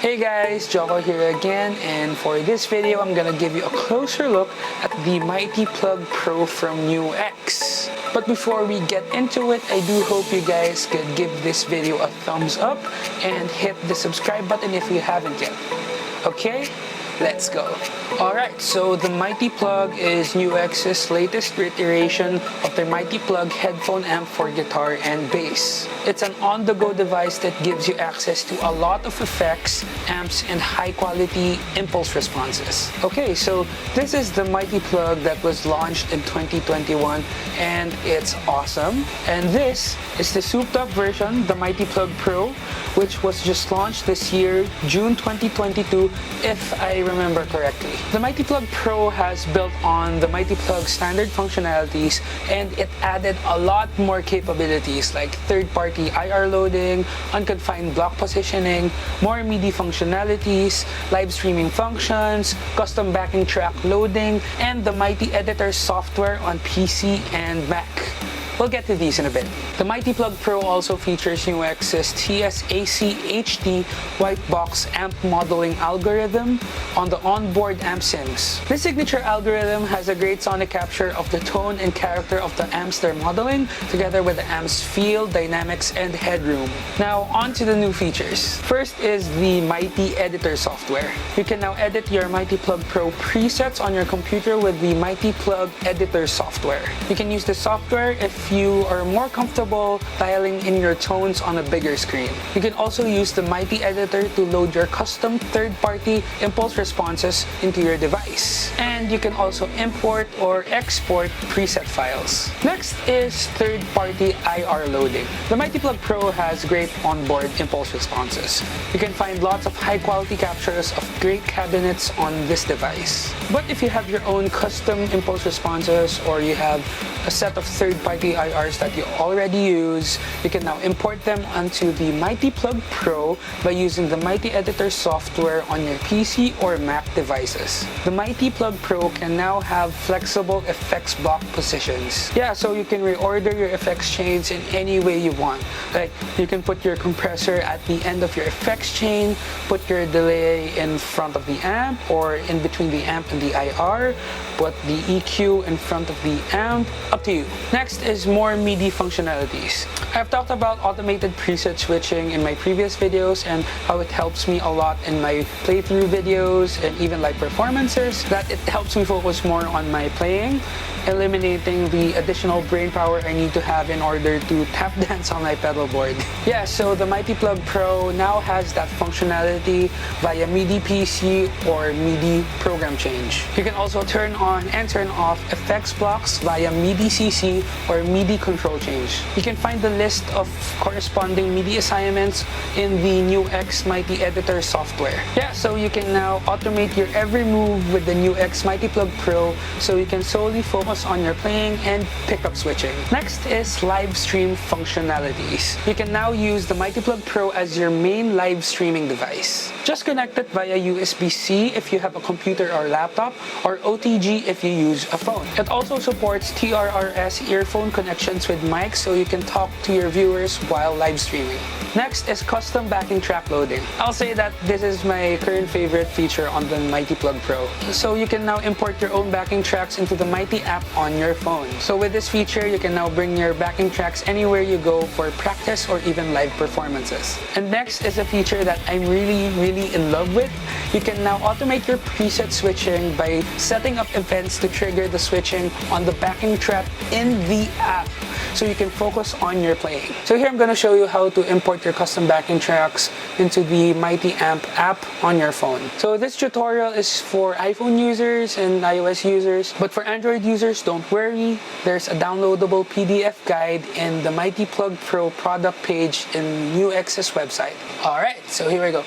Hey guys, Joko here again, and for this video I'm gonna give you a closer look at the Mighty Plug Pro from NUX. But before we get into it, I do hope you guys could give this video a thumbs up and hit the subscribe button if you haven't yet. Okay? Let's go. Alright, so the Mighty Plug is NUX's latest iteration of their Mighty Plug headphone amp for guitar and bass. It's an on-the-go device that gives you access to a lot of effects, amps, and high-quality impulse responses. Okay, so this is the Mighty Plug that was launched in 2021, and it's awesome. And this is the souped-up version, the Mighty Plug Pro, which was just launched this year, June 2022, if I remember correctly. The Mighty Plug Pro has built on the Mighty Plug standard functionalities, and it added a lot more capabilities like third-party IR loading, unconfined block positioning, more MIDI functionalities, live streaming functions, custom backing track loading, and the Mighty Editor software on PC and Mac. We'll get to these in a bit. The Mighty Plug Pro also features NUX's TSAC HD white box amp modeling algorithm on the onboard amp sims. This signature algorithm has a great sonic capture of the tone and character of the amps they're modeling, together with the amp's feel, dynamics, and headroom. Now, on to the new features. First is the Mighty Editor software. You can now edit your Mighty Plug Pro presets on your computer with the Mighty Plug Editor software. You can use the software if you are more comfortable dialing in your tones on a bigger screen. You can also use the Mighty Editor to load your custom third-party impulse responses into your device. And you can also import or export preset files. Next is third-party IR loading. The Mighty Plug Pro has great onboard impulse responses. You can find lots of high-quality captures of great cabinets on this device. But if you have your own custom impulse responses, or you have a set of third-party IRs that you already use, you can now import them onto the Mighty Plug Pro by using the Mighty Editor software on your PC or Mac devices. The Mighty Plug Pro can now have flexible effects block positions. Yeah, so you can reorder your effects chains in any way you want. Like, you can put your compressor at the end of your effects chain, put your delay in front of the amp or in between the amp and the IR, put the EQ in front of the amp, up to you. Next is more MIDI functionalities. I've talked about automated preset switching in my previous videos and how it helps me a lot in my playthrough videos and even live performances, that it helps me focus more on my playing, eliminating the additional brain power I need to have in order to tap dance on my pedal board. Yeah, so the Mighty Plug Pro now has that functionality via MIDI PC or MIDI program change. You can also turn on and turn off effects blocks via MIDI CC or MIDI control change. You can find the list of corresponding MIDI assignments in the NUX Mighty Editor software. Yeah, so you can now automate your every move with the NUX Mighty Plug Pro, so you can solely focus on your playing and pickup switching. Next is live stream functionalities. You can now use the Mighty Plug Pro as your main live streaming device. Just connect it via USB-C if you have a computer or laptop, or OTG if you use a phone. It also supports TRRS earphone connections with mics, so you can talk to your viewers while live streaming. Next is custom backing track loading. I'll say that this is my current favorite feature on the Mighty Plug Pro. So you can now import your own backing tracks into the Mighty app on your phone. So with this feature, you can now bring your backing tracks anywhere you go for practice or even live performances. And next is a feature that I'm really in love with. You can now automate your preset switching by setting up events to trigger the switching on the backing track in the app, so you can focus on your playing. So here I'm going to show you how to import your custom backing tracks into the Mighty Amp app on your phone. So this tutorial is for iPhone users and iOS users, but for Android users, don't worry. There's a downloadable PDF guide in the Mighty Plug Pro product page in NUX's website. Alright, so here we go.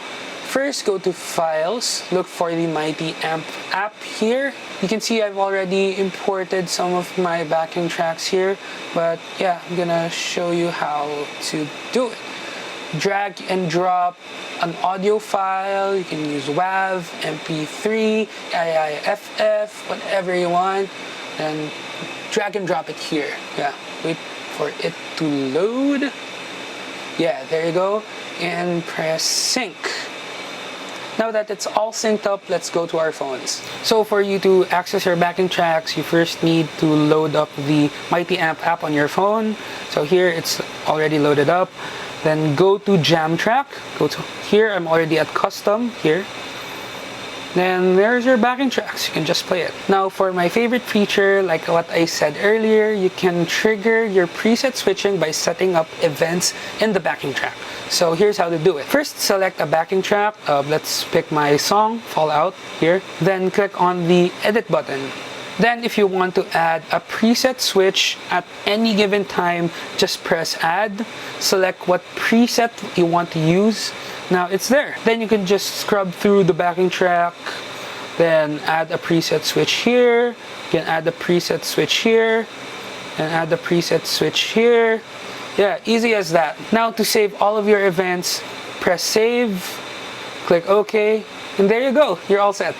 First, go to Files, look for the Mighty Amp app here. You can see I've already imported some of my backing tracks here, but yeah, I'm gonna show you how to do it. Drag and drop an audio file. You can use WAV, MP3, AIFF, whatever you want, and drag and drop it here. Yeah, wait for it to load. Yeah, there you go, and press sync. Now that it's all synced up, let's go to our phones. So for you to access your backing tracks, you first need to load up the Mighty Amp app on your phone. So here it's already loaded up. Then go to Jam Track. Go to here, I'm already at Custom here. Then there's your backing tracks, you can just play it. Now for my favorite feature, like what I said earlier, you can trigger your preset switching by setting up events in the backing track. So here's how to do it. First, select a backing track. Let's pick my song, Fallout, here. Then click on the edit button. Then if you want to add a preset switch at any given time, just press add, select what preset you want to use. Now it's there. Then you can just scrub through the backing track, then add a preset switch here, you can add a preset switch here, and add a preset switch here. Yeah, easy as that. Now to save all of your events, press save, click OK, and there you go, you're all set.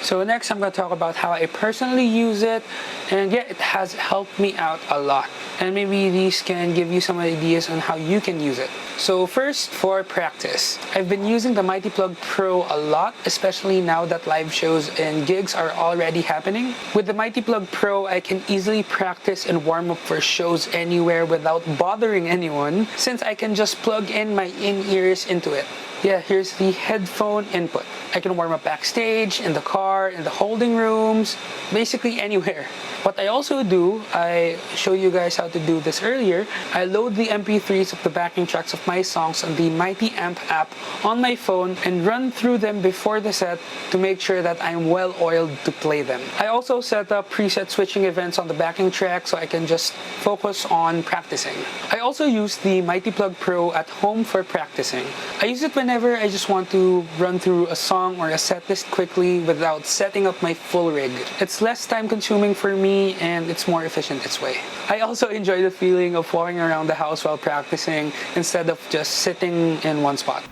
So next I'm going to talk about how I personally use it, and yeah, it has helped me out a lot, and maybe these can give you some ideas on how you can use it. So first, for practice, I've been using the Mighty Plug Pro a lot, especially now that live shows and gigs are already happening. With the Mighty Plug Pro, I can easily practice and warm up for shows anywhere without bothering anyone, since I can just plug in my in-ears into it. Yeah, here's the headphone input. I can warm up backstage, in the car, in the holding rooms, basically anywhere. What I also do, I showed you guys how to do this earlier, I load the MP3s of the backing tracks of my songs on the Mighty Amp app on my phone and run through them before the set to make sure that I'm well oiled to play them. I also set up preset switching events on the backing track so I can just focus on practicing. I also use the Mighty Plug Pro at home for practicing. I use it whenever I just want to run through a song or a set list quickly without setting up my full rig. It's less time consuming for me and it's more efficient this way. I also enjoy the feeling of walking around the house while practicing instead of just sitting in one spot.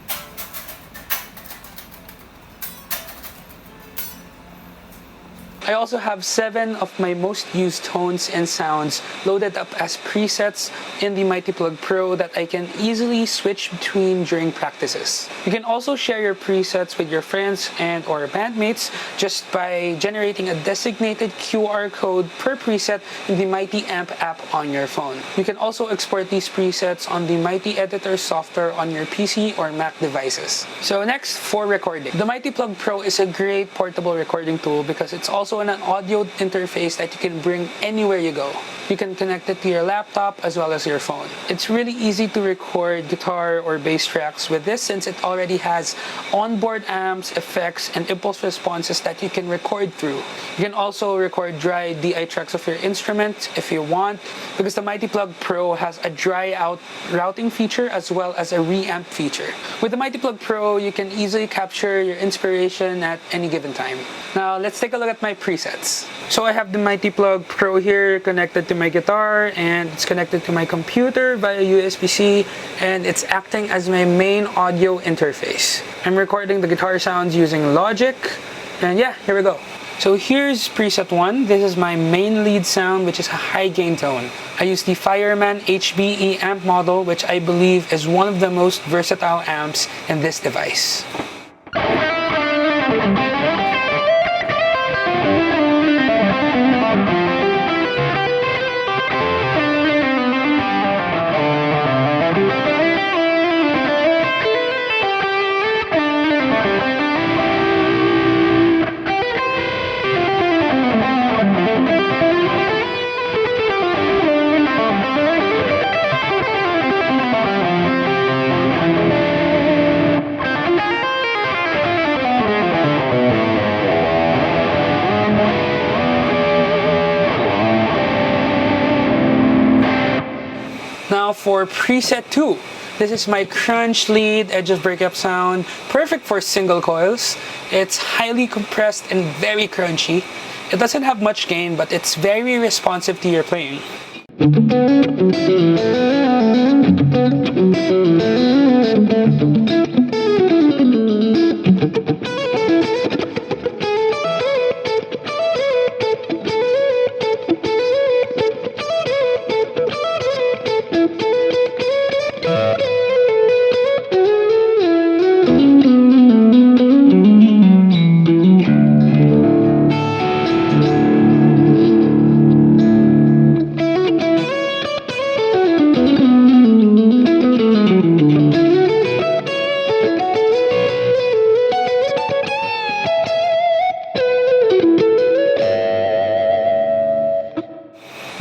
I also have 7 of my most used tones and sounds loaded up as presets in the Mighty Plug Pro that I can easily switch between during practices. You can also share your presets with your friends and or bandmates just by generating a designated QR code per preset in the Mighty Amp app on your phone. You can also export these presets on the Mighty Editor software on your PC or Mac devices. So next, for recording. The Mighty Plug Pro is a great portable recording tool because it's also an audio interface that you can bring anywhere you go. You can connect it to your laptop as well as your phone. It's really easy to record guitar or bass tracks with this since it already has onboard amps, effects, and impulse responses that you can record through. You can also record dry DI tracks of your instrument if you want, because the Mighty Plug Pro has a dry out routing feature as well as a reamp feature. With the Mighty Plug Pro, you can easily capture your inspiration at any given time. Now let's take a look at my presets. So I have the Mighty Plug Pro here connected to my guitar, and it's connected to my computer via USB-C, and it's acting as my main audio interface. I'm recording the guitar sounds using Logic, and yeah, here we go. So here's preset 1. This is my main lead sound, which is a high gain tone. I use the Fireman HBE amp model, which I believe is one of the most versatile amps in this device. Now for preset 2. This is my crunch lead edge of breakup sound, perfect for single coils. It's highly compressed and very crunchy. It doesn't have much gain, but it's very responsive to your playing.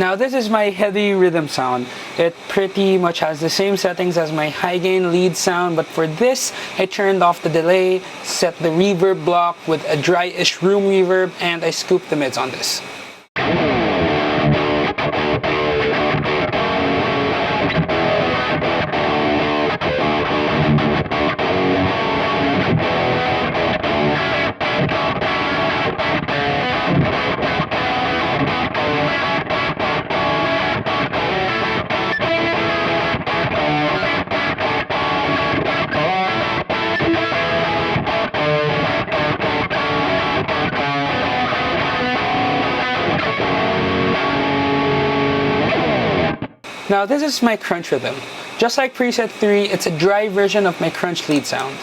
Now this is my heavy rhythm sound. It pretty much has the same settings as my high gain lead sound, but for this I turned off the delay, set the reverb block with a dry-ish room reverb, and I scooped the mids on this. Now this is my crunch rhythm. Just like preset 3, it's a dry version of my crunch lead sound.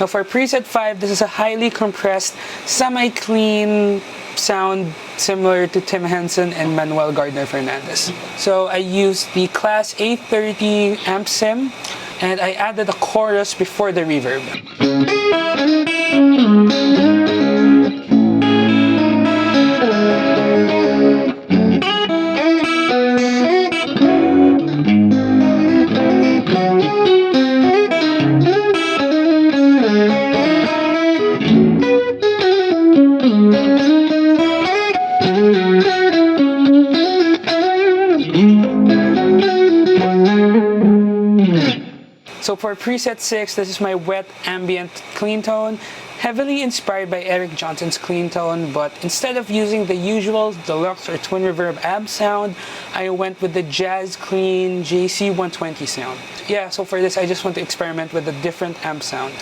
Now for preset 5, this is a highly compressed, semi-clean sound similar to Tim Henson and Manuel Gardner Fernandez. So I used the Class A30 amp sim, and I added a chorus before the reverb. So for preset 6, this is my wet ambient clean tone, heavily inspired by Eric Johnson's clean tone, but instead of using the usual deluxe or twin reverb amp sound, I went with the jazz clean JC120 sound. Yeah, so for this I just want to experiment with a different amp sound.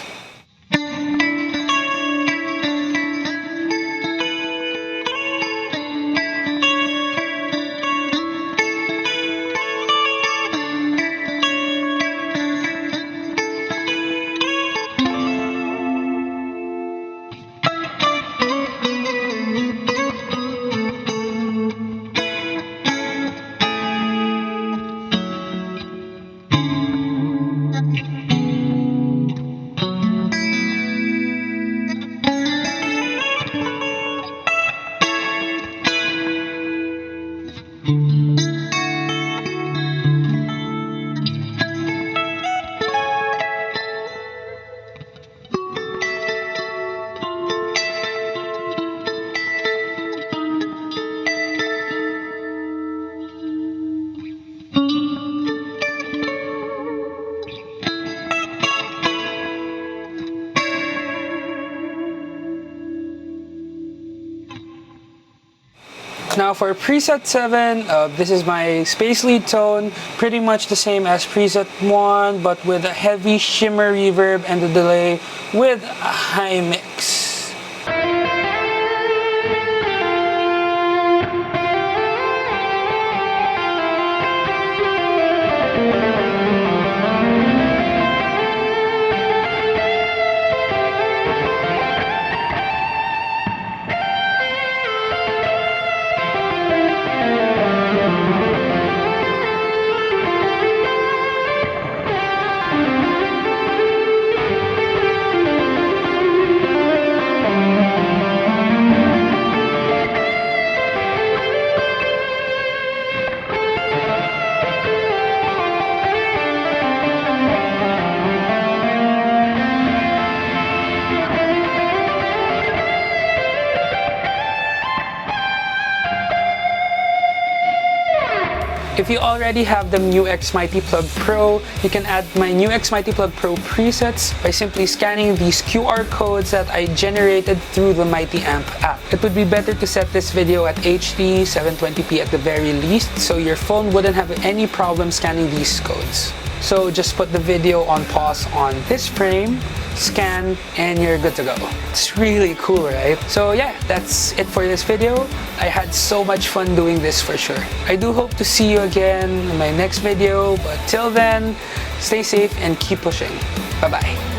Now for preset 7, this is my space lead tone, pretty much the same as preset 1, but with a heavy shimmer reverb and a delay with a high mix. If you already have the NUX Mighty Plug Pro, you can add my NUX Mighty Plug Pro presets by simply scanning these QR codes that I generated through the Mighty Amp app. It would be better to set this video at HD 720p at the very least, so your phone wouldn't have any problem scanning these codes. So just put the video on pause on this frame, scan, and you're good to go. It's really cool, right? So yeah, that's it for this video. I had so much fun doing this for sure. I do hope to see you again in my next video, but till then, stay safe and keep pushing. Bye-bye.